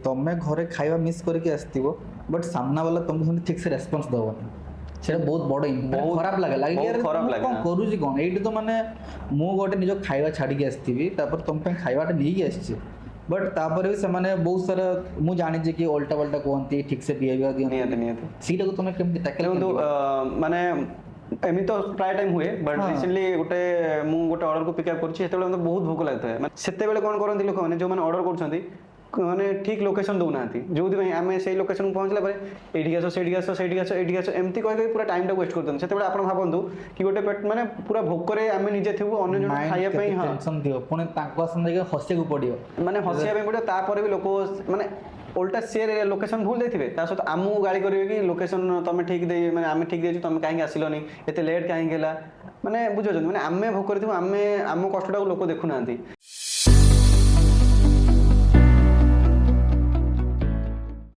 ତମେ ଘରେ ଖାଇବା ମିସ୍ କରିକି ଆସିଥିବ ବଟ୍ ସାମ୍ନା ବାଲା ତମକୁ ସେମିତି ଠିକ୍ ସେ ରେସ୍ପନ୍ସ ଦେବନି, ସେଇଟା ବହୁତ ବଡ଼ ବହୁତ ଖରାପ ଲାଗେ ବହୁତ ଖରାପ ଲାଗେ, କ'ଣ ହଁ। କରୁଛି କ'ଣ ଏଇଠି। ତ ମାନେ ମୁଁ ଗୋଟେ ନିଜ ଖାଇବା ଛାଡ଼ିକି ଆସିଥିବି, ତାପରେ ତମ ପାଇଁ ଖାଇବାଟା ନେଇକି ଆସିଛି, ବଟ୍ ତାପରେ ବି ସେମାନେ ବହୁତ ସାରା ମୁଁ ଜାଣିଛି କି ଓଲ୍ଟା ପାଲ୍ଟା କୁହନ୍ତି, ଠିକ୍ ସେ ବିହେଭିୟର ନିହାତି ଦିଅନ୍ତି, ନିହାତି ସେଇଟାକୁ ତମେ କେମିତି ଟ୍ୟାକେଲ୍ ଦେଖନ୍ତୁ କେମିତି? ମାନେ ଏମିତି ତ ପ୍ରାୟ ଟାଇମ୍ ହୁଏ, ବଟ୍ ହଁ। ରିସେଣ୍ଟଲି ମୁଁ ଗୋଟେ ଅର୍ଡ଼ରକୁ ପିକଅପ୍ କରୁଛି, ସେତେବେଳେ ମୋତେ ବହୁତ ଭୋକ ଲାଗୁଥାଏ। ମାନେ ସେତେବେଳେ କ'ଣ କରନ୍ତି ଲୋକମାନେ, ଯେଉଁମାନେ ଅର୍ଡ଼ର କରୁଛନ୍ତି ମାନେ ଠିକ୍ ଲୋକେସନ୍ ଦେଉନାହାନ୍ତି, ଯେଉଁଥିପାଇଁ ଆମେ ସେଇ ଲୋକେସନ୍କୁ ପହଞ୍ଚିଲା ପରେ ଏଇଠିକି ଆସ ସେଇଠିକି ଆସ ସେଇଠିକି ଆସ ଏଇଠିକି ଆସ ଏମିତି କହି ପୁରା ଟାଇମ୍ଟାକୁ ୱେଷ୍ଟ କରୁଛନ୍ତି। ସେତେବେଳେ ଆପଣ ଭାବନ୍ତୁ କି ଗୋଟେ ମାନେ ପୁରା ଭୋକରେ ଆମେ ନିଜେ ଥିବୁ, ଅନ୍ୟ ଜଣ ଖାଇବା ପାଇଁ ହଁ ଟେନସନ୍ ଦିଅ, ପୁଣି ତାଙ୍କ ସାଙ୍ଗେ ଯାଇକି ହସିବାକୁ ପଡ଼ିବ, ମାନେ ହସିବା ପାଇଁ ପଡ଼ିବ। ତାପରେ ବି ଲୋକ ମାନେ ଓଲ୍ଟା ସେ ଲୋକେସନ୍ ଭୁଲ ଦେଇଥିବେ, ତା ସହିତ ଆମକୁ ଗାଳି କରିବେ କି ଲୋକେସନ୍ ତମେ ଠିକ୍ ଦେଇ ମାନେ ଆମେ ଠିକ୍ ଦେଇଛୁ, ତମେ କାହିଁକି ଆସିଲନି, ଏତେ ଲେଟ୍ କାହିଁକି ହେଲା। ମାନେ ବୁଝିପାରୁଛନ୍ତି, ମାନେ ଆମେ ଭୋକରେ ଥିବୁ, ଆମ କଷ୍ଟଟାକୁ ଲୋକ ଦେଖୁନାହାନ୍ତି।